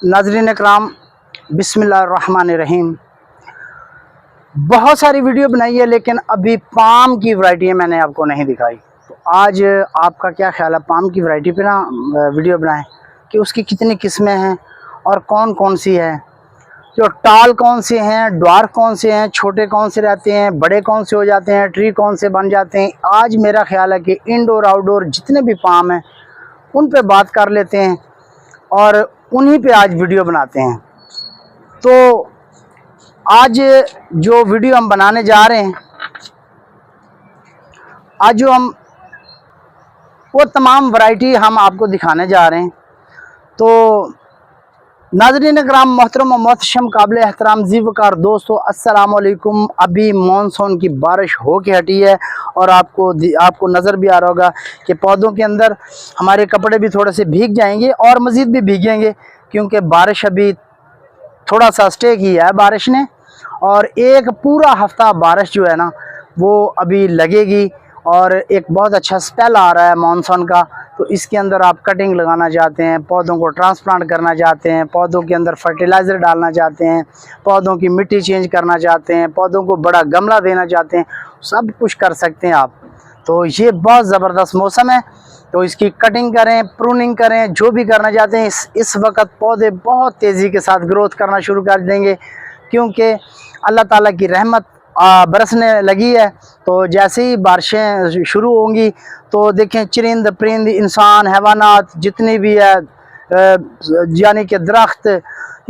नाज़रीन इकराम, बिस्मिल्लाहिर्रहमानिर्रहीम। बहुत सारी वीडियो बनाई है लेकिन अभी पाम की वैरायटी मैंने आपको नहीं दिखाई। तो आज आपका क्या ख्याल है पाम की वैरायटी पे ना वीडियो बनाएं कि उसकी कितनी किस्में हैं और कौन कौन सी है, जो टाल कौन से हैं, ड्वार्फ कौन से हैं, छोटे कौन से रहते हैं, बड़े कौन से हो जाते हैं, ट्री कौन से बन जाते हैं। आज मेरा ख्याल है कि इंडोर आउटडोर जितने भी पाम हैं उन पे बात कर लेते हैं और उन्हीं पे आज वीडियो बनाते हैं। तो आज जो वीडियो हम बनाने जा रहे हैं, आज जो हम वो तमाम वैरायटी हम आपको दिखाने जा रहे हैं। तो नाज़रीन इकराम, मोहतरम व मोहतशम काबिल एहतराम जी वकार दोस्तों, अस्सलाम वालेकुम। अभी मानसून की बारिश हो के हटी है और आपको नज़र भी आ रहा होगा कि पौधों के अंदर हमारे कपड़े भी थोड़े से भीग जाएंगे और मज़ीद भी भीगेंगे, क्योंकि बारिश अभी थोड़ा सा स्टे किया है बारिश ने, और एक पूरा हफ्ता बारिश जो है ना वो अभी लगेगी और एक बहुत अच्छा स्पेल आ रहा है मानसून का। तो इसके अंदर आप कटिंग लगाना चाहते हैं, पौधों को ट्रांसप्लांट करना चाहते हैं, पौधों के अंदर फर्टिलाइज़र डालना चाहते हैं, पौधों की मिट्टी चेंज करना चाहते हैं, पौधों को बड़ा गमला देना चाहते हैं, सब कुछ कर सकते हैं आप। तो ये बहुत ज़बरदस्त मौसम है, तो इसकी कटिंग करें, प्रूनिंग करें, जो भी करना चाहते हैं। इस वक्त पौधे बहुत तेज़ी के साथ ग्रोथ करना शुरू कर देंगे, क्योंकि अल्लाह ताला की रहमत बरसने लगी है। तो जैसे ही बारिशें शुरू होंगी तो देखें चरिंद परिंद इंसान हैवानात जितनी भी है, यानी कि दरख्त,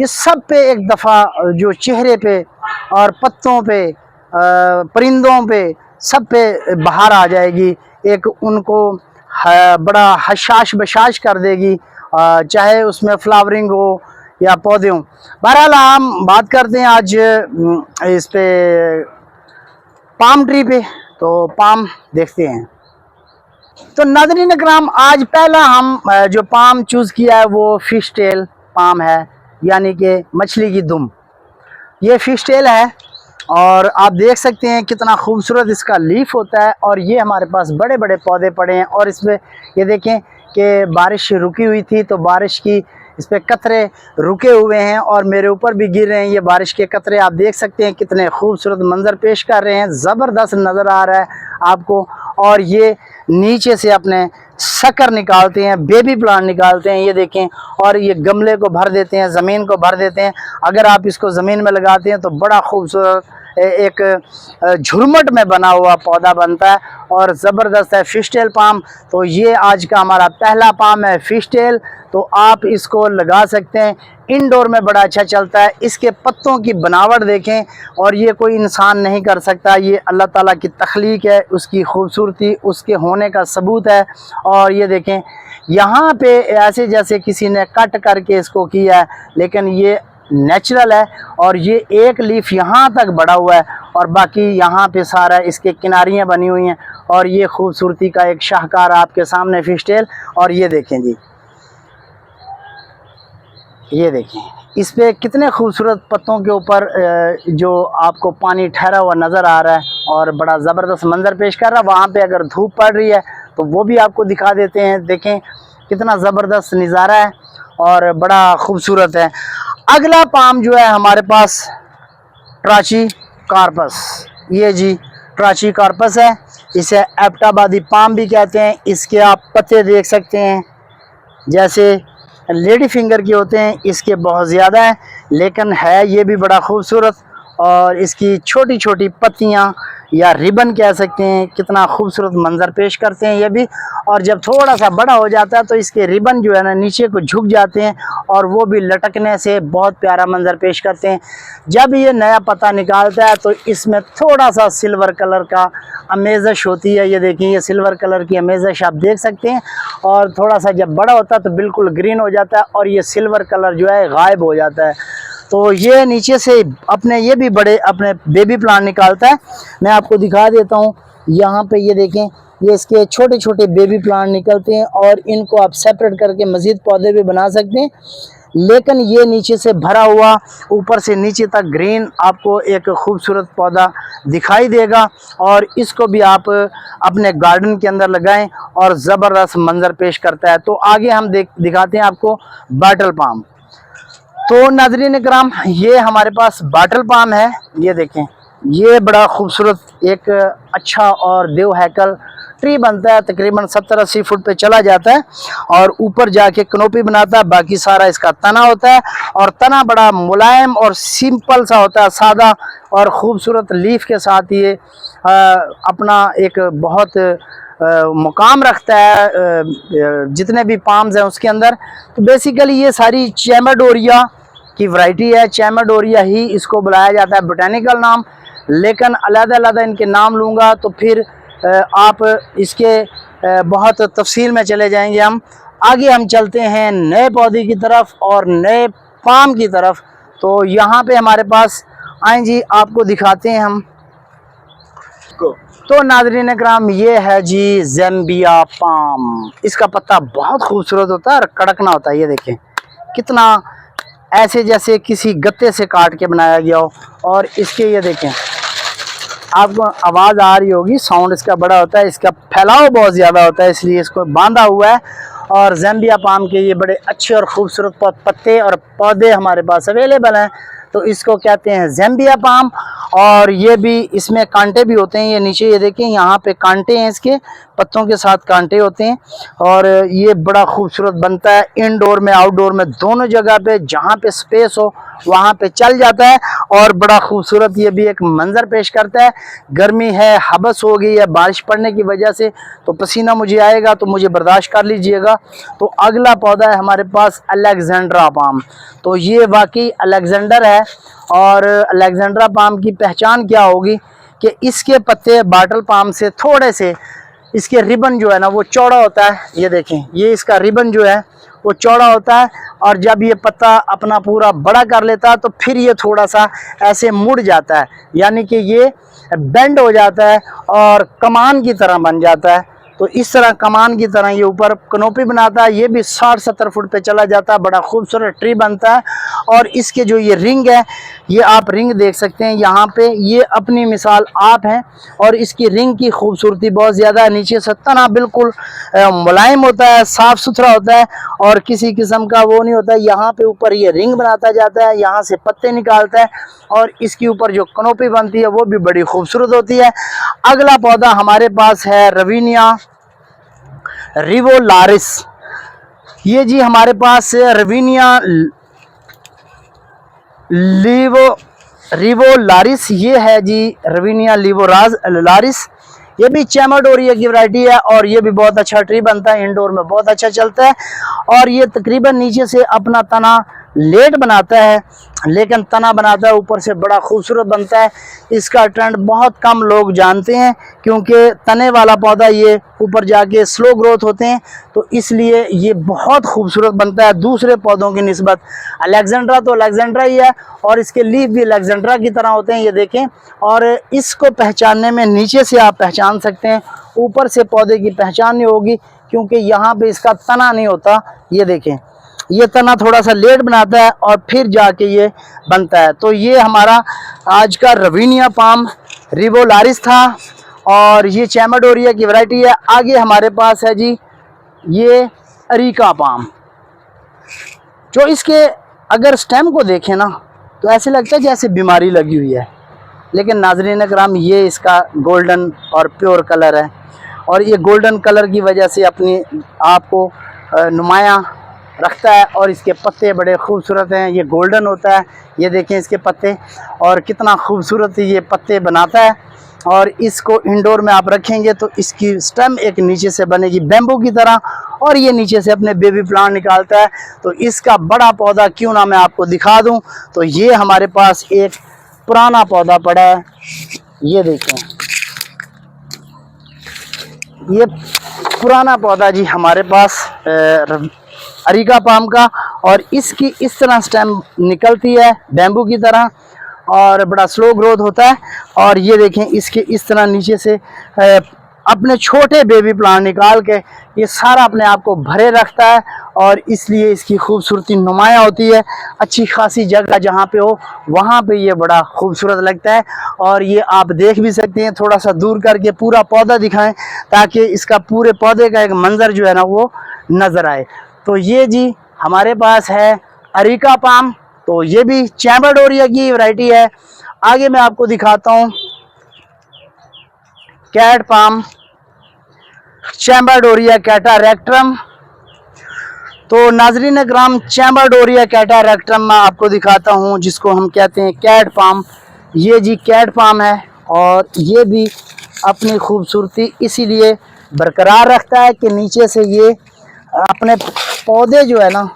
ये सब पे एक दफ़ा जो चेहरे पे और पत्तों पे, परिंदों पे, सब पे बाहर आ जाएगी। एक उनको बड़ा हशाश बशाश कर देगी, चाहे उसमें फ्लावरिंग हो या पौधे हों। बहरहाल हम बात करते हैं आज इस पे पाम ट्री पे। तो पाम देखते हैं। तो नाज़रीन इकराम, आज पहला हम जो पाम चूज़ किया है वो फिश टेल पाम है, यानी कि मछली की दुम। ये फिश टेल है और आप देख सकते हैं कितना खूबसूरत इसका लीफ होता है। और ये हमारे पास बड़े बड़े पौधे पड़े हैं और इसमें ये देखें कि बारिश रुकी हुई थी तो बारिश की इस पर कतरे रुके हुए हैं और मेरे ऊपर भी गिर रहे हैं। ये बारिश के कतरे आप देख सकते हैं कितने खूबसूरत मंजर पेश कर रहे हैं, ज़बरदस्त नज़र आ रहा है आपको। और ये नीचे से अपने शक्कर निकालते हैं, बेबी प्लांट निकालते हैं, ये देखें। और ये गमले को भर देते हैं, ज़मीन को भर देते हैं। अगर आप इसको ज़मीन में लगाते हैं तो बड़ा खूबसूरत एक झुरमट में बना हुआ पौधा बनता है और ज़बरदस्त है फिश टेल पाम। तो ये आज का हमारा पहला पाम है फिश टेल। तो आप इसको लगा सकते हैं, इंडोर में बड़ा अच्छा चलता है। इसके पत्तों की बनावट देखें, और ये कोई इंसान नहीं कर सकता, ये अल्लाह ताला की तख्लीक है, उसकी खूबसूरती उसके होने का सबूत है। और ये देखें यहाँ पे ऐसे जैसे किसी ने कट करके इसको किया है, लेकिन ये नेचुरल है। और ये एक लीफ यहाँ तक बढ़ा हुआ है और बाकी यहाँ पे सारा इसके किनारियाँ बनी हुई हैं। और ये खूबसूरती का एक शाहकार आपके सामने फिश टेल। और ये देखें जी, ये देखें इस पे कितने खूबसूरत पत्तों के ऊपर जो आपको पानी ठहरा हुआ नज़र आ रहा है और बड़ा ज़बरदस्त मंजर पेश कर रहा है। वहाँ पे अगर धूप पड़ रही है तो वो भी आपको दिखा देते हैं। देखें कितना ज़बरदस्त नज़ारा है और बड़ा खूबसूरत है। अगला पाम जो है हमारे पास ट्राची कार्पस, ये जी ट्राची कार्पस है। इसे एबटाबादी पाम भी कहते हैं। इसके आप पत्ते देख सकते हैं जैसे लेडी फिंगर के होते हैं, इसके बहुत ज़्यादा हैं, लेकिन है ये भी बड़ा खूबसूरत। और इसकी छोटी छोटी पत्तियां या रिबन कह सकते हैं, कितना खूबसूरत मंजर पेश करते हैं ये भी। और जब थोड़ा सा बड़ा हो जाता है तो इसके रिबन जो है ना नीचे को झुक जाते हैं और वो भी लटकने से बहुत प्यारा मंजर पेश करते हैं। जब ये नया पत्ता निकालता है तो इसमें थोड़ा सा सिल्वर कलर का अमेज़श होती है। ये देखिए, ये सिल्वर कलर की अमेज़श आप देख सकते हैं। और थोड़ा सा जब बड़ा होता है तो बिल्कुल ग्रीन हो जाता है और ये सिल्वर कलर जो है गायब हो जाता है। तो ये नीचे से अपने ये भी बड़े अपने बेबी प्लांट निकालता है। मैं आपको दिखा देता हूँ, यहाँ पे ये देखें, ये इसके छोटे छोटे बेबी प्लांट निकलते हैं और इनको आप सेपरेट करके मज़ीद पौधे भी बना सकते हैं। लेकिन ये नीचे से भरा हुआ ऊपर से नीचे तक ग्रीन आपको एक खूबसूरत पौधा दिखाई देगा। और इसको भी आप अपने गार्डन के अंदर लगाएं और ज़बरदस्त मंजर पेश करता है। तो आगे हम दिखाते हैं आपको बैटल पाम। तो नाज़रीन इकराम, ये हमारे पास बाटल पाम है। ये देखें, ये बड़ा खूबसूरत एक अच्छा और देव हैकल ट्री बनता है, तकरीबन 70-80 फुट पे चला जाता है और ऊपर जाके कनोपी बनाता है। बाकी सारा इसका तना होता है और तना बड़ा मुलायम और सिंपल सा होता है, सादा और ख़ूबसूरत लीफ के साथ ये अपना एक बहुत मुकाम रखता है जितने भी पाम्स हैं उसके अंदर। तो बेसिकली ये सारी चैमाडोरिया की वैरायटी है। चैमाडोरिया ही इसको बुलाया जाता है बोटेनिकल नाम, लेकिन अलग-अलग इनके नाम लूँगा तो फिर आप इसके बहुत तफसील में चले जाएंगे। हम चलते हैं नए पौधे की तरफ और नए पाम की तरफ। तो यहाँ पे हमारे पास आए जी, आपको दिखाते हैं हम। तो नाज़रीन इकराम, ये है जी ज़ैम्बिया पाम। इसका पत्ता बहुत खूबसूरत होता है और कड़कना होता है। ये देखें कितना ऐसे जैसे किसी गत्ते से काट के बनाया गया हो। और इसके ये देखें, आपको आवाज़ आ रही होगी, साउंड इसका बड़ा होता है, इसका फैलाव बहुत ज़्यादा होता है, इसलिए इसको बांधा हुआ है। और ज़ैम्बिया पाम के ये बड़े अच्छे और ख़ूबसूरत पत्ते और पौधे हमारे पास अवेलेबल हैं। तो इसको कहते हैं ज़ैम्बिया पाम। और ये भी, इसमें कांटे भी होते हैं। ये नीचे ये देखें, यहाँ पे कांटे हैं, इसके पत्तों के साथ कांटे होते हैं। और ये बड़ा खूबसूरत बनता है, इंडोर में आउटडोर में दोनों जगह पे, जहाँ पे स्पेस हो वहाँ पे चल जाता है। और बड़ा खूबसूरत ये भी एक मंजर पेश करता है। गर्मी है, हबस हो गई है बारिश पड़ने की वजह से, तो पसीना मुझे आएगा, तो मुझे बर्दाश्त कर लीजिएगा। तो अगला पौधा है हमारे पास अलेक्जेंड्रा पाम। तो ये वाकई अलेक्जेंडर है। और अलेक्जेंड्रा पाम की पहचान क्या होगी कि इसके पत्ते बाटल पाम से थोड़े से, इसके रिबन जो है ना वो चौड़ा होता है। ये देखें, ये इसका रिबन जो है वो चौड़ा होता है। और जब ये पत्ता अपना पूरा बड़ा कर लेता है तो फिर ये थोड़ा सा ऐसे मुड़ जाता है, यानी कि ये बेंड हो जाता है और कमान की तरह बन जाता है। तो इस तरह कमान की तरह ये ऊपर कनोपी बनाता है। ये भी 60-70 फुट पे चला जाता है, बड़ा खूबसूरत ट्री बनता है। और इसके जो ये रिंग है, ये आप रिंग देख सकते हैं यहाँ पे, ये अपनी मिसाल आप हैं। और इसकी रिंग की खूबसूरती बहुत ज़्यादा है। नीचे से तना बिल्कुल मुलायम होता है, साफ़ सुथरा होता है और किसी किस्म का वो नहीं होता है। यहाँ पे ऊपर ये रिंग बनाता जाता है, यहाँ से पत्ते निकालता है और इसके ऊपर जो कनोपी बनती है वो भी बड़ी खूबसूरत होती है। अगला पौधा हमारे पास है रवीनिया रिवोलारिस। ये जी हमारे पास रवीनिया रिवोलारिस, ये है जी रवीनिया रिवोलारिस। ये भी चैमाडोरिया की वैरायटी है और ये भी बहुत अच्छा ट्री बनता है, इंडोर में बहुत अच्छा चलता है। और ये तकरीबन नीचे से अपना तना लेट बनाता है, लेकिन तना बनाता है ऊपर से बड़ा खूबसूरत बनता है। इसका ट्रेंड बहुत कम लोग जानते हैं क्योंकि तने वाला पौधा ये ऊपर जाके स्लो ग्रोथ होते हैं, तो इसलिए ये बहुत खूबसूरत बनता है दूसरे पौधों की निस्बत। अलेक्जेंड्रा तो अलेक्जेंड्रा ही है और इसके लीफ भी अलेक्जेंड्रा की तरह होते हैं, ये देखें। और इसको पहचानने में नीचे से आप पहचान सकते हैं, ऊपर से पौधे की पहचान नहीं होगी क्योंकि यहाँ पे इसका तना नहीं होता। ये देखें, ये तना थोड़ा सा लेट बनाता है और फिर जाके ये बनता है। तो ये हमारा आज का रवीनिया पाम रिवोलारिस था और ये चैमाडोरिया की वैरायटी है। आगे हमारे पास है जी ये अरीका पाम, जो इसके अगर स्टेम को देखें ना तो ऐसे लगता है जैसे बीमारी लगी हुई है, लेकिन नाज़रीन इकराम ये इसका गोल्डन और प्योर कलर है। और ये गोल्डन कलर की वजह से अपनी आपको नुमाया रखता है। और इसके पत्ते बड़े खूबसूरत हैं, ये गोल्डन होता है। ये देखें इसके पत्ते और कितना खूबसूरत ये पत्ते बनाता है। और इसको इंडोर में आप रखेंगे तो इसकी स्टेम एक नीचे से बनेगी बैम्बू की तरह और ये नीचे से अपने बेबी प्लांट निकालता है। तो इसका बड़ा पौधा क्यों ना मैं आपको दिखा दूं। तो ये हमारे पास एक पुराना पौधा पड़ा है, ये देखें, ये पुराना पौधा जी हमारे पास अरीका पाम का। और इसकी इस तरह स्टेम निकलती है बैम्बू की तरह और बड़ा स्लो ग्रोथ होता है। और ये देखें इसके इस तरह नीचे से अपने छोटे बेबी प्लांट निकाल के ये सारा अपने आप को भरे रखता है और इसलिए इसकी खूबसूरती नुमाया होती है। अच्छी खासी जगह जहाँ पे हो वहाँ पे ये बड़ा खूबसूरत लगता है। और ये आप देख भी सकते हैं, थोड़ा सा दूर करके पूरा पौधा दिखाएं ताकि इसका पूरे पौधे का एक मंजर जो है ना वो नज़र आए। तो ये जी हमारे पास है अरीका पाम तो ये भी चैम्बरडोरिया की वैरायटी है। आगे मैं आपको दिखाता हूँ कैट पाम, चैम्बरडोरिया कैटारेक्टम। तो नाजरीन ग्राम, चैम्बरडोरिया कैटारेक्टम मैं आपको दिखाता हूँ, जिसको हम कहते हैं कैट पाम। ये जी कैट पाम है, और ये भी अपनी खूबसूरती इसीलिए बरकरार रखता है कि नीचे से ये अपने पौधे जो है ना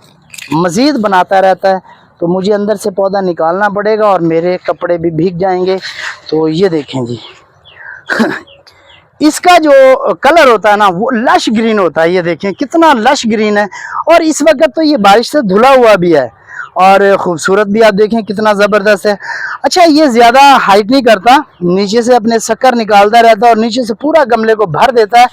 मज़ीद बनाता रहता है। तो मुझे अंदर से पौधा निकालना पड़ेगा और मेरे कपड़े भी भीग जाएंगे। तो ये देखें जी इसका जो कलर होता है ना वो लश ग्रीन होता है। ये देखें कितना लश ग्रीन है, और इस वक्त तो ये बारिश से धुला हुआ भी है, और खूबसूरत भी आप देखें कितना ज़बरदस्त है। अच्छा, ये ज़्यादा हाइट नहीं करता, नीचे से अपने शक्कर निकालता रहता है और नीचे से पूरा गमले को भर देता है।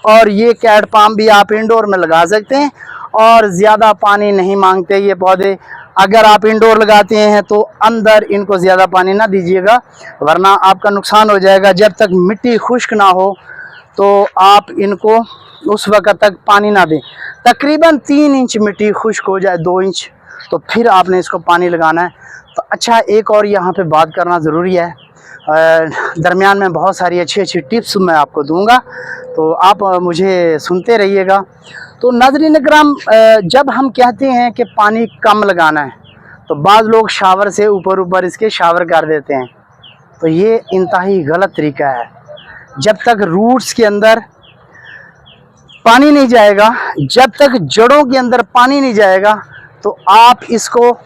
और ये कैट पाम भी आप इंडोर में लगा सकते हैं, और ज़्यादा पानी नहीं मांगते ये पौधे। अगर आप इंडोर लगाते हैं तो अंदर इनको ज़्यादा पानी ना दीजिएगा, वरना आपका नुकसान हो जाएगा। जब तक मिट्टी खुश्क ना हो तो आप इनको उस वक्त तक पानी ना दें। तकरीबन 3 इंच मिट्टी खुश्क हो जाए, 2 इंच, तो फिर आपने इसको पानी लगाना है। तो अच्छा, एक और यहाँ पे बात करना ज़रूरी है। दरमियान में बहुत सारी अच्छी अच्छी टिप्स मैं आपको दूंगा, तो आप मुझे सुनते रहिएगा। तो नाज़रीन इकराम, जब हम कहते हैं कि पानी कम लगाना है, तो बाज़ लोग शावर से ऊपर ऊपर इसके शावर कर देते हैं। तो ये इंतहाई गलत तरीका है। जब तक रूट्स के अंदर पानी नहीं जाएगा, जब तक जड़ों के अंदर पानी नहीं जाएगा, तो आप इसको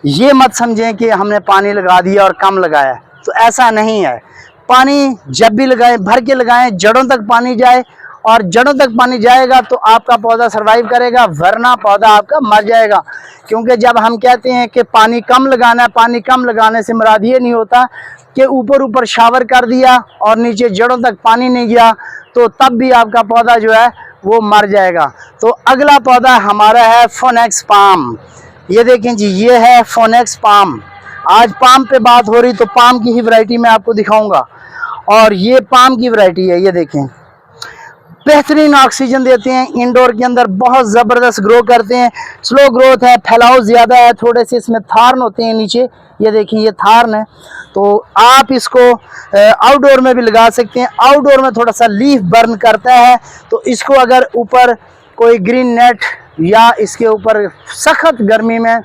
ये मत समझें कि हमने पानी लगा दिया और कम लगाया। तो ऐसा नहीं है। पानी जब भी लगाएं, भर के लगाएं, जड़ों तक पानी जाए, और जड़ों तक पानी जाएगा तो आपका पौधा सरवाइव करेगा, वरना पौधा आपका मर जाएगा। क्योंकि जब हम कहते हैं कि पानी कम लगाना है, पानी कम लगाने से मुराद ये नहीं होता कि ऊपर ऊपर शावर कर दिया और नीचे जड़ों तक पानी नहीं गया, तो तब भी आपका पौधा जो है वो मर जाएगा। तो अगला पौधा हमारा है फोनेक्स पाम। ये देखें जी, ये है फोनेक्स पाम। आज पाम पे बात हो रही, तो पाम की ही वैरायटी मैं आपको दिखाऊंगा। और ये पाम की वैरायटी है, ये देखें, बेहतरीन ऑक्सीजन देते हैं, इंडोर के अंदर बहुत ज़बरदस्त ग्रो करते हैं। स्लो ग्रोथ है, फैलाव ज़्यादा है, थोड़े से इसमें थार्न होते हैं नीचे, ये देखें ये थार्न है। तो आप इसको आउटडोर में भी लगा सकते हैं। आउटडोर में थोड़ा सा लीफ बर्न करता है, तो इसको अगर ऊपर कोई ग्रीन नेट या इसके ऊपर सख्त गर्मी में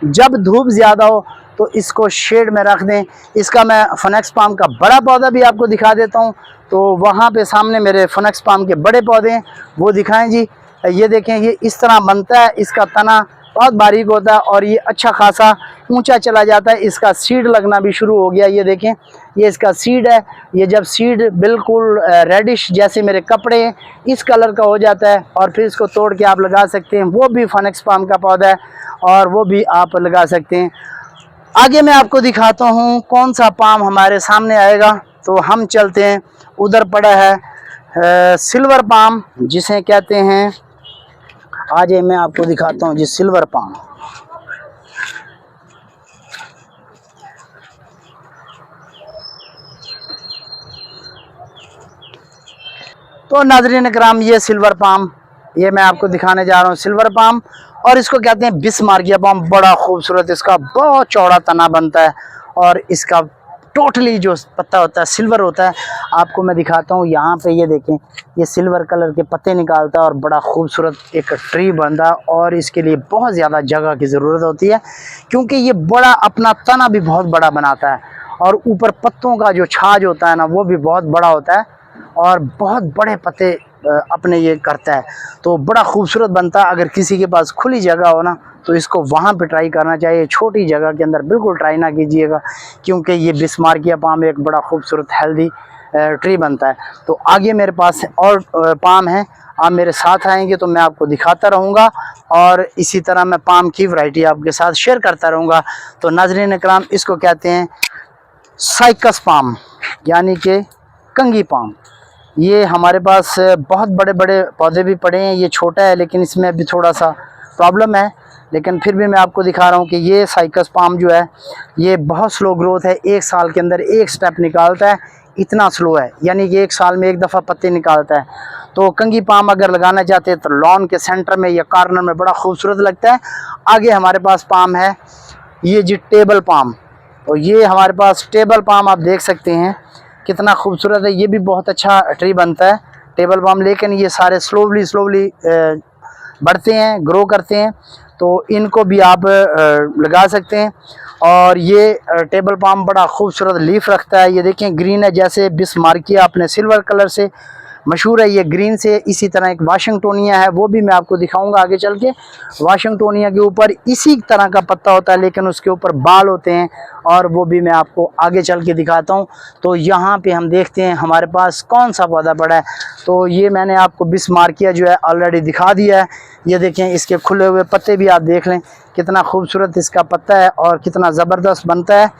जब धूप ज़्यादा हो तो इसको शेड में रख दें। इसका मैं फोनेक्स पाम का बड़ा पौधा भी आपको दिखा देता हूँ। तो वहाँ पे सामने मेरे फोनेक्स पाम के बड़े पौधे हैं, वो दिखाएं जी। ये देखें, ये इस तरह बनता है। इसका तना बहुत बारीक होता है और ये अच्छा खासा ऊंचा चला जाता है। इसका सीड लगना भी शुरू हो गया, ये देखें, ये इसका सीड है। ये जब सीड बिल्कुल रेडिश जैसे मेरे कपड़े हैं इस कलर का हो जाता है, और फिर इसको तोड़ के आप लगा सकते हैं। वो भी फोनेक्स पाम का पौधा है, और वो भी आप लगा सकते हैं। आगे मैं आपको दिखाता हूँ कौन सा पाम हमारे सामने आएगा। तो हम चलते हैं, उधर पड़ा है सिल्वर पाम, जिसे कहते हैं, आज मैं आपको दिखाता हूँ जी सिल्वर पाम। तो नाज़रीन इकराम, ये सिल्वर पाम, ये मैं आपको दिखाने जा रहा हूँ सिल्वर पाम, और इसको कहते हैं बिस्मार्किया पाम। बड़ा खूबसूरत इसका बहुत चौड़ा तना बनता है, और इसका टोटली जो पत्ता होता है सिल्वर होता है। आपको मैं दिखाता हूँ, यहाँ पे ये देखें, ये सिल्वर कलर के पत्ते निकालता है और बड़ा खूबसूरत एक ट्री बनता है। और इसके लिए बहुत ज़्यादा जगह की ज़रूरत होती है, क्योंकि ये बड़ा अपना तना भी बहुत बड़ा बनाता है, और ऊपर पत्तों का जो छाज होता है ना वो भी बहुत बड़ा होता है, और बहुत बड़े पत्ते अपने ये करता है। तो बड़ा खूबसूरत बनता है। अगर किसी के पास खुली जगह हो ना तो इसको वहाँ पे ट्राई करना चाहिए। छोटी जगह के अंदर बिल्कुल ट्राई ना कीजिएगा, क्योंकि ये बिस्मार्किया पाम एक बड़ा खूबसूरत हेल्दी ट्री बनता है। तो आगे मेरे पास और पाम है, आप मेरे साथ आएंगे तो मैं आपको दिखाता रहूँगा, और इसी तरह मैं पाम की वैरायटी आपके साथ शेयर करता रहूँगा। तो नाज़रीन इकराम, इसको कहते हैं साइकस पाम, यानी कि कंगी पाम। ये हमारे पास बहुत बड़े बड़े पौधे भी पड़े हैं। ये छोटा है लेकिन इसमें अभी थोड़ा सा प्रॉब्लम है, लेकिन फिर भी मैं आपको दिखा रहा हूँ कि ये साइकस पाम जो है ये बहुत स्लो ग्रोथ है। 1 साल के अंदर 1 स्टेप निकालता है, इतना स्लो है, यानी कि 1 साल में 1 दफ़ा पत्ते निकालता है। तो कंगी पाम अगर लगाना चाहते हैं तो लॉन के सेंटर में या कॉर्नर में बड़ा खूबसूरत लगता है। आगे हमारे पास पाम है ये जी टेबल पाम, तो ये हमारे पास टेबल पाम आप देख सकते हैं कितना खूबसूरत है। ये भी बहुत अच्छा ट्री बनता है टेबल पाम, लेकिन ये सारे स्लोवली बढ़ते हैं, ग्रो करते हैं, तो इनको भी आप लगा सकते हैं। और ये टेबल पाम बड़ा खूबसूरत लीफ रखता है। ये देखें ग्रीन है, जैसे बिस्मार्किया अपने सिल्वर कलर से मशहूर है, ये ग्रीन से। इसी तरह एक वाशिंगटोनिया है, वो भी मैं आपको दिखाऊंगा आगे चल के। वाशिंगटोनिया के ऊपर इसी तरह का पत्ता होता है, लेकिन उसके ऊपर बाल होते हैं, और वो भी मैं आपको आगे चल के दिखाता हूँ। तो यहाँ पे हम देखते हैं हमारे पास कौन सा पौधा पड़ा है। तो ये मैंने आपको बिस्मार्किया जो है ऑलरेडी दिखा दिया है। ये देखें इसके खुले हुए पत्ते भी आप देख लें, कितना खूबसूरत इसका पत्ता है और कितना ज़बरदस्त बनता है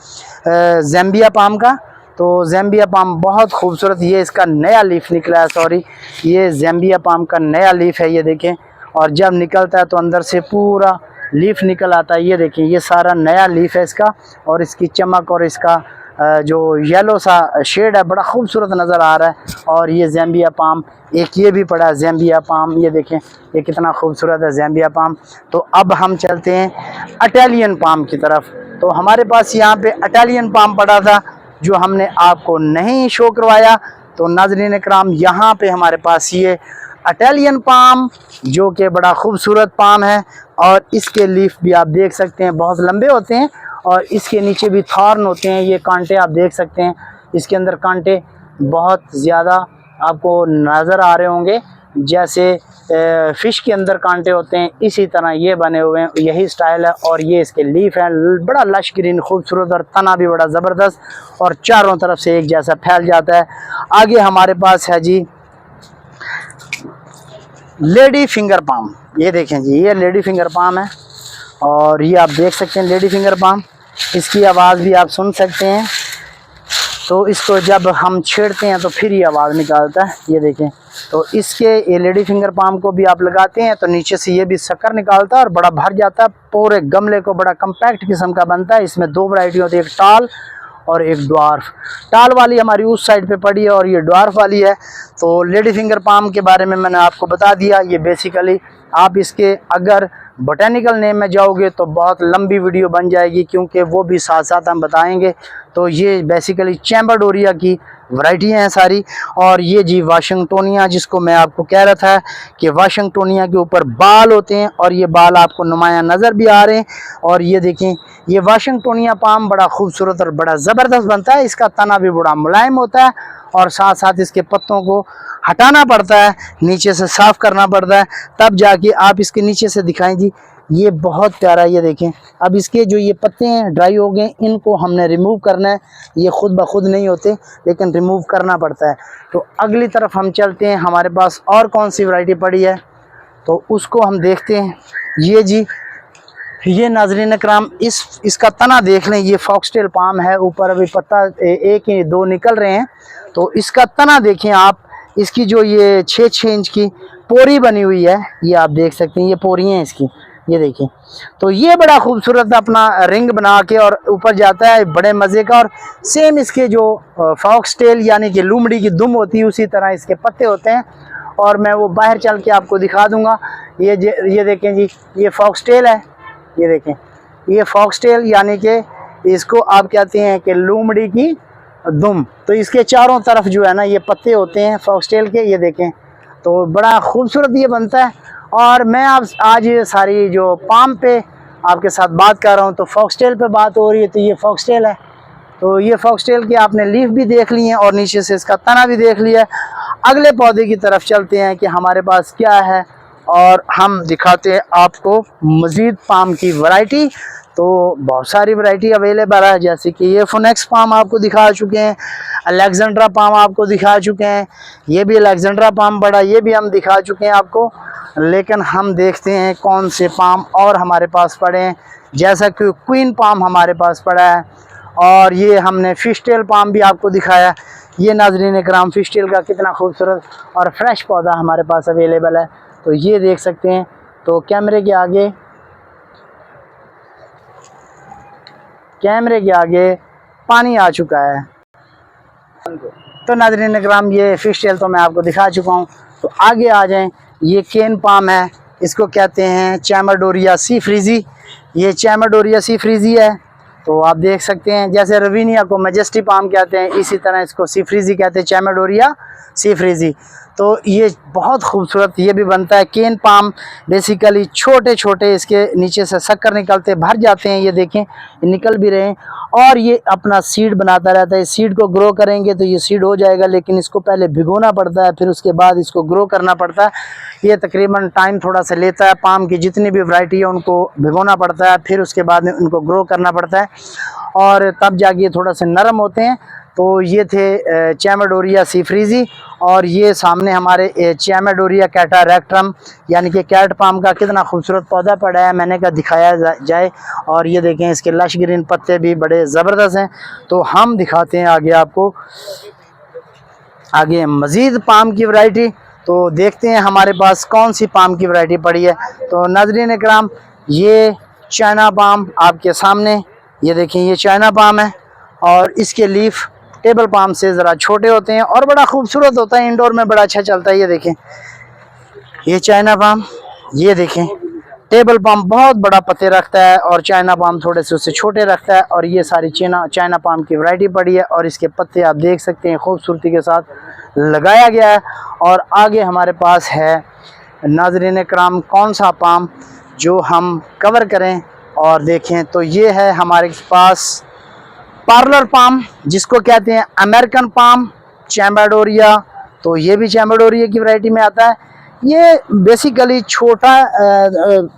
ज़ैम्बिया पाम का। तो ज़ैम्बिया पाम बहुत खूबसूरत, ये इसका नया लीफ निकला है, सॉरी ये ज़ैम्बिया पाम का नया लीफ है, ये देखें। और जब निकलता है तो अंदर से पूरा लीफ निकल आता है। ये देखें ये सारा नया लीफ है इसका, और इसकी चमक और इसका जो येलो सा शेड है बड़ा खूबसूरत नज़र आ रहा है। और ये ज़ैम्बिया पाम, एक ये भी पड़ा है ज़ैम्बिया पाम, ये देखें ये कितना खूबसूरत है ज़ैम्बिया पाम। तो अब हम चलते हैं इटालियन पाम की तरफ। तो हमारे पास यहाँ पे इटालियन पाम पड़ा था जो हमने आपको नहीं शो करवाया। तो नाज़रीन इकराम, यहाँ पे हमारे पास ये इटालियन पाम जो कि बड़ा खूबसूरत पाम है, और इसके लीफ भी आप देख सकते हैं बहुत लंबे होते हैं, और इसके नीचे भी थॉर्न होते हैं। ये कांटे आप देख सकते हैं, इसके अंदर कांटे बहुत ज़्यादा आपको नज़र आ रहे होंगे, जैसे फ़िश के अंदर कांटे होते हैं, इसी तरह ये बने हुए हैं, यही स्टाइल है। और ये इसके लीफ हैं, बड़ा लश ग्रीन खूबसूरत, और तना भी बड़ा ज़बरदस्त, और चारों तरफ से एक जैसा फैल जाता है। आगे हमारे पास है जी लेडी फिंगर पाम। ये देखें जी ये लेडी फिंगर पाम है, और ये आप देख सकते हैं लेडी फिंगर पाम, इसकी आवाज़ भी आप सुन सकते हैं। तो इसको जब हम छेड़ते हैं तो फिर ये आवाज़ निकालता है, ये देखें। तो इसके ये लेडी फिंगर पाम को भी आप लगाते हैं तो नीचे से ये भी शक्कर निकालता है और बड़ा भर जाता है, पूरे गमले को बड़ा कम्पैक्ट किस्म का बनता है। इसमें दो वैरायटी होती है, एक टाल और एक ड्वार्फ। टाल वाली हमारी उस साइड पे पड़ी है और ये ड्वार्फ वाली है। तो लेडी फिंगर पाम के बारे में मैंने आपको बता दिया। ये बेसिकली आप इसके अगर बोटेनिकल नेम में जाओगे तो बहुत लंबी वीडियो बन जाएगी, क्योंकि वो भी साथ साथ हम बताएंगे। तो ये बेसिकली चैम्बरडोरिया की वैरायटियाँ हैं सारी। और ये जी वाशिंगटोनिया, जिसको मैं आपको कह रहा था कि वाशिंगटोनिया के ऊपर बाल होते हैं, और ये बाल आपको नुमाया नज़र भी आ रहे हैं। और ये देखें ये वाशिंगटोनिया पाम बड़ा खूबसूरत और बड़ा ज़बरदस्त बनता है। इसका तना भी बड़ा मुलायम होता है, और साथ साथ इसके पत्तों को हटाना पड़ता है, नीचे से साफ़ करना पड़ता है, तब जाके आप इसके नीचे से दिखाएं जी। ये बहुत प्यारा, ये देखें। अब इसके जो ये पत्ते हैं ड्राई हो गए, इनको हमने रिमूव करना है। ये खुद ब खुद नहीं होते, लेकिन रिमूव करना पड़ता है। तो अगली तरफ हम चलते हैं, हमारे पास और कौन सी वैरायटी पड़ी है तो उसको हम देखते हैं। ये जी ये नाज़रीन इकराम इसका तना देख लें, ये फॉक्सटेल पाम है। ऊपर अभी पत्ता एक ही दो निकल रहे हैं। तो इसका तना देखें आप, इसकी जो ये 6 इंच की पोरी बनी हुई है, ये आप देख सकते हैं, ये पोरी हैं इसकी, ये देखिए। तो ये बड़ा खूबसूरत अपना रिंग बना के और ऊपर जाता है, बड़े मज़े का। और सेम इसके जो फॉक्सटेल यानी कि लूमड़ी की दुम होती है, उसी तरह इसके पत्ते होते हैं। और मैं वो बाहर चल के आपको दिखा दूंगा। ये देखें जी, ये फॉक्सटेल है, ये देखें ये फॉक्सटेल यानी कि इसको आप कहते हैं कि लूमड़ी की दुम। तो इसके चारों तरफ जो है ना ये पत्ते होते हैं फॉक्सटेल के, ये देखें। तो बड़ा खूबसूरत ये बनता है। और मैं आज ये सारी जो पाम पे आपके साथ बात कर रहा हूँ, तो फॉक्सटेल पे बात हो रही है। तो ये फॉक्सटेल है, तो ये फॉक्सटेल के आपने लीफ भी देख लिए हैं और नीचे से इसका तना भी देख लिया है। अगले पौधे की तरफ चलते हैं कि हमारे पास क्या है, और हम दिखाते हैं आपको मज़ीद पाम की वैरायटी। तो बहुत सारी वैरायटी अवेलेबल है, जैसे कि ये फोनेक्स पाम आपको दिखा चुके हैं, अलेक्जेंड्रा पाम आपको दिखा चुके हैं, ये भी अलेक्जेंड्रा पाम बड़ा, ये भी हम दिखा चुके हैं आपको। लेकिन हम देखते हैं कौन से पाम और हमारे पास पड़े हैं। जैसा कि क्वीन पाम हमारे पास पड़ा है, और ये हमने फिशटेल पाम भी आपको दिखाया। ये नाज़रीन इकराम फिशटेल का कितना खूबसूरत और फ्रेश पौधा हमारे पास अवेलेबल है, तो ये देख सकते हैं। तो कैमरे के आगे पानी आ चुका है। तो नाज़रीन इकराम ये फिशटेल तो मैं आपको दिखा चुका हूँ। तो आगे आ जाएं, ये केन पाम है, इसको कहते हैं चैम्बरडोरिया सी फ्रीजी। ये चैमाडोरिया सी फ्रीजी है, तो आप देख सकते हैं जैसे रवीनिया को मैजेस्टी पाम कहते हैं, इसी तरह इसको सी फ्रीजी कहते हैं, चैमाडोरिया सी फ्रीजी। तो ये बहुत खूबसूरत ये भी बनता है। केन पाम बेसिकली छोटे छोटे इसके नीचे से शक्कर निकलते भर जाते हैं, ये देखें ये निकल भी रहे हैं, और ये अपना सीड बनाता रहता है। सीड को ग्रो करेंगे तो ये सीड हो जाएगा, लेकिन इसको पहले भिगोना पड़ता है, फिर उसके बाद इसको ग्रो करना पड़ता है। ये तकरीबन टाइम थोड़ा सा लेता है। पाम की जितनी भी वैरायटी है उनको भिगोना पड़ता है, फिर उसके बाद में उनको ग्रो करना पड़ता है, और तब जाके थोड़ा से नरम होते हैं। तो ये थे चैमाडोरिया सी फ्रीजी, और ये सामने हमारे चैमाडोरिया कैटारेक्टम यानी कि कैट पाम का कितना खूबसूरत पौधा पड़ा है, मैंने कहा दिखाया जाए। और ये देखें इसके लश ग्रीन पत्ते भी बड़े ज़बरदस्त हैं। तो हम दिखाते हैं आगे आपको आगे मज़ीद पाम की वैरायटी। तो देखते हैं हमारे पास कौन सी पाम की वैरायटी पड़ी है। तो नाज़रीन इकराम, ये चाइना पाम आपके सामने, ये देखें ये चाइना पाम है, और इसके लीफ टेबल पाम से ज़रा छोटे होते हैं और बड़ा खूबसूरत होता है, इंडोर में बड़ा अच्छा चलता है। ये देखें ये चाइना पाम, ये देखें टेबल पाम बहुत बड़ा पत्ते रखता है और चाइना पाम थोड़े से उससे छोटे रखता है। और ये सारी चाइना पाम की वैरायटी पड़ी है, और इसके पत्ते आप देख सकते हैं खूबसूरती के साथ लगाया गया है। और आगे हमारे पास है नाज़रीन इकराम कौन सा पाम जो हम कवर करें और देखें, तो ये है हमारे पास पार्लर पाम, जिसको कहते हैं अमेरिकन पाम चैमाडोरिया। तो ये भी चैमाडोरिया की वैरायटी में आता है। ये बेसिकली छोटा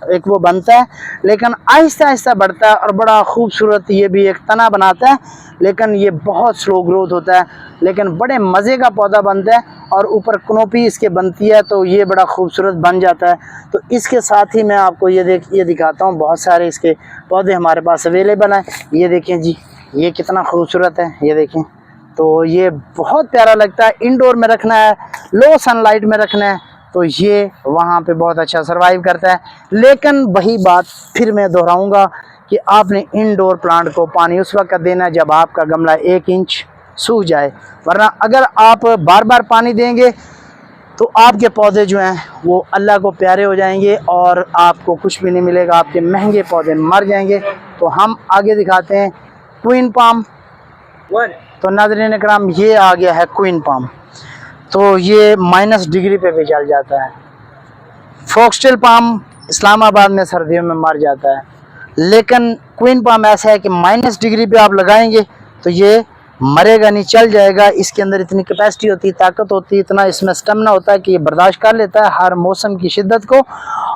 एक वो बनता है, लेकिन आहिस्ता आहिस्ता बढ़ता है और बड़ा खूबसूरत ये भी एक तना बनाता है, लेकिन ये बहुत स्लो ग्रोथ होता है, लेकिन बड़े मज़े का पौधा बनता है, और ऊपर कनोपी इसके बनती है, तो ये बड़ा खूबसूरत बन जाता है। तो इसके साथ ही मैं आपको ये दिखाता हूँ, बहुत सारे इसके पौधे हमारे पास अवेलेबल हैं। ये देखें जी, ये कितना खूबसूरत है, ये देखें। तो ये बहुत प्यारा लगता है, इंडोर में रखना है, लो सनलाइट में रखना है, तो ये वहाँ पे बहुत अच्छा सरवाइव करता है। लेकिन वही बात फिर मैं दोहराऊंगा कि आपने इंडोर प्लांट को पानी उस वक्त देना है जब आपका गमला 1 इंच सूख जाए, वरना अगर आप बार बार पानी देंगे तो आपके पौधे जो हैं वो अल्लाह को प्यारे हो जाएंगे और आपको कुछ भी नहीं मिलेगा, आपके महंगे पौधे मर जाएंगे। तो हम आगे दिखाते हैं क्वीन पाम। तो नाज़रीन इकराम, ये आ गया है क्वीन पाम। तो ये -डिग्री पे भी जल जाता है। फॉक्सटेल पाम इस्लामाबाद में सर्दियों में मर जाता है, लेकिन क्वीन पाम ऐसा है कि -डिग्री पे आप लगाएंगे तो ये मरेगा नहीं, चल जाएगा। इसके अंदर इतनी कैपेसिटी होती है, ताकत होती है, इतना इसमें स्टेमिना होता है कि ये बर्दाश्त कर लेता है हर मौसम की शिद्दत को।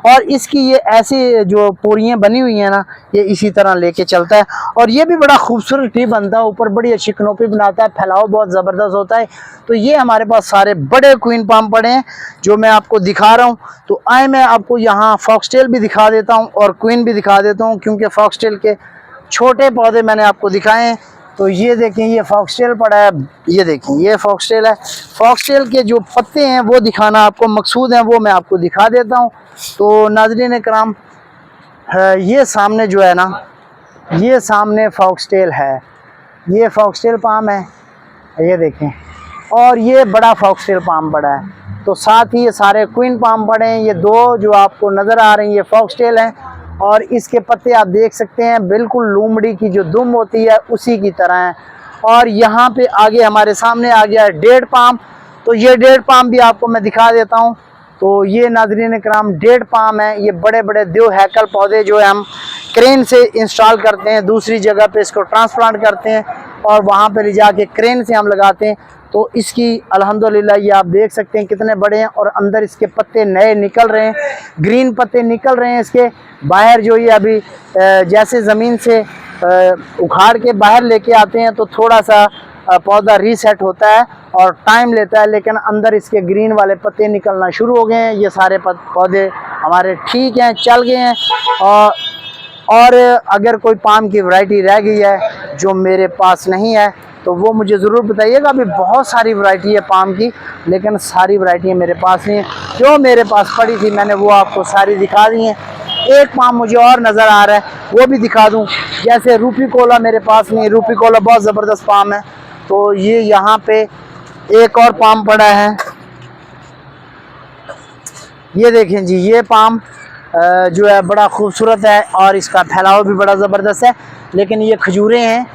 और इसकी ये ऐसी जो पूरियाँ बनी हुई हैं ना, ये इसी तरह लेके चलता है, और ये भी बड़ा खूबसूरत ट्री बनता है, ऊपर बड़ी अच्छी कनोपी बनाता है, फैलाव बहुत ज़बरदस्त होता है। तो ये हमारे पास सारे बड़े क्वीन पाम पड़े हैं जो मैं आपको दिखा रहा हूँ। तो आए मैं आपको यहाँ फॉक्सटेल भी दिखा देता हूँ और क्वीन भी दिखा देता हूँ, क्योंकि फॉक्सटेल के छोटे पौधे मैंने आपको दिखाए हैं। तो ये देखें, ये फॉक्सटेल पड़ा है, ये देखें ये फॉक्सटेल है। फॉक्सटेल के जो पत्ते हैं वो दिखाना आपको मकसूद है, वो मैं आपको दिखा देता हूँ। तो नाज़रीन इकराम, ये सामने जो है ना, ये सामने फॉक्सटेल है, ये फॉक्सटेल पाम है, ये देखें, और ये बड़ा फॉक्सटेल पाम पड़ा है। तो साथ ही ये सारे क्वीन पाम पड़े हैं। ये दो जो आपको नज़र आ रही हैं ये फॉक्सटेल हैं, और इसके पत्ते आप देख सकते हैं बिल्कुल लोमड़ी की जो दुम होती है उसी की तरह है। और यहाँ पे आगे हमारे सामने आ गया है डेढ़ पाम। तो ये डेढ़ पाम भी आपको मैं दिखा देता हूँ। तो ये नाज़रीन इकराम डेढ़ पाम है। ये बड़े बड़े देव हैकल पौधे जो है हम क्रेन से इंस्टॉल करते हैं, दूसरी जगह पे इसको ट्रांसप्लांट करते हैं और वहाँ पे ले जाके क्रेन से हम लगाते हैं। तो इसकी अल्हम्दुलिल्लाह ये आप देख सकते हैं कितने बड़े हैं, और अंदर इसके पत्ते नए निकल रहे हैं, ग्रीन पत्ते निकल रहे हैं इसके बाहर। जो ये अभी जैसे ज़मीन से उखाड़ के बाहर लेके आते हैं तो थोड़ा सा पौधा रीसेट होता है और टाइम लेता है, लेकिन अंदर इसके ग्रीन वाले पत्ते निकलना शुरू हो गए हैं। ये सारे पौधे हमारे ठीक हैं, चल गए हैं। और अगर कोई पाम की वैरायटी रह गई है जो मेरे पास नहीं है तो वो मुझे ज़रूर बताइएगा। अभी बहुत सारी वैरायटी है पाम की, लेकिन सारी वैरायटियाँ मेरे पास नहीं है। जो मेरे पास पड़ी थी मैंने वो आपको सारी दिखा दी हैं। एक पाम मुझे और नज़र आ रहा है, वो भी दिखा दूं। जैसे रूपी कोला मेरे पास नहीं, रूपी कोला बहुत ज़बरदस्त पाम है। तो ये यहाँ पे एक और पाम पड़ा है, ये देखें जी, ये पाम जो है बड़ा खूबसूरत है और इसका फैलाव भी बड़ा ज़बरदस्त है। लेकिन ये खजूरें हैं,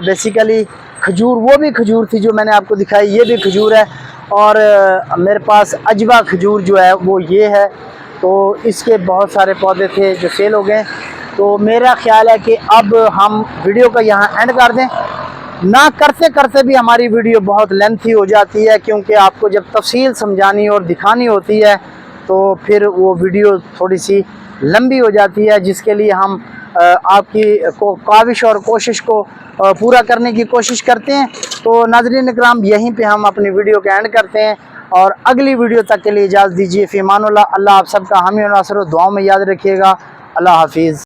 बेसिकली खजूर, वो भी खजूर थी जो मैंने आपको दिखाई, ये भी खजूर है। और मेरे पास अजवा खजूर जो है वो ये है। तो इसके बहुत सारे पौधे थे जो सेल हो गए। तो मेरा ख्याल है कि अब हम वीडियो का यहाँ एंड कर दें। ना करते करते भी हमारी वीडियो बहुत लेंथी हो जाती है, क्योंकि आपको जब तफसील समझानी और दिखानी होती है तो फिर वो वीडियो थोड़ी सी लंबी हो जाती है, जिसके लिए हम आपकी काविश और कोशिश को पूरा करने की कोशिश करते हैं। तो नाज़रीन इकराम, यहीं पे हम अपनी वीडियो का एंड करते हैं और अगली वीडियो तक के लिए इजाज़त दीजिए। फ़ी अमानुल्लाह। अल्लाह आप सबका हामी और नासर दुआओं में याद रखिएगा। अल्लाह हाफिज़।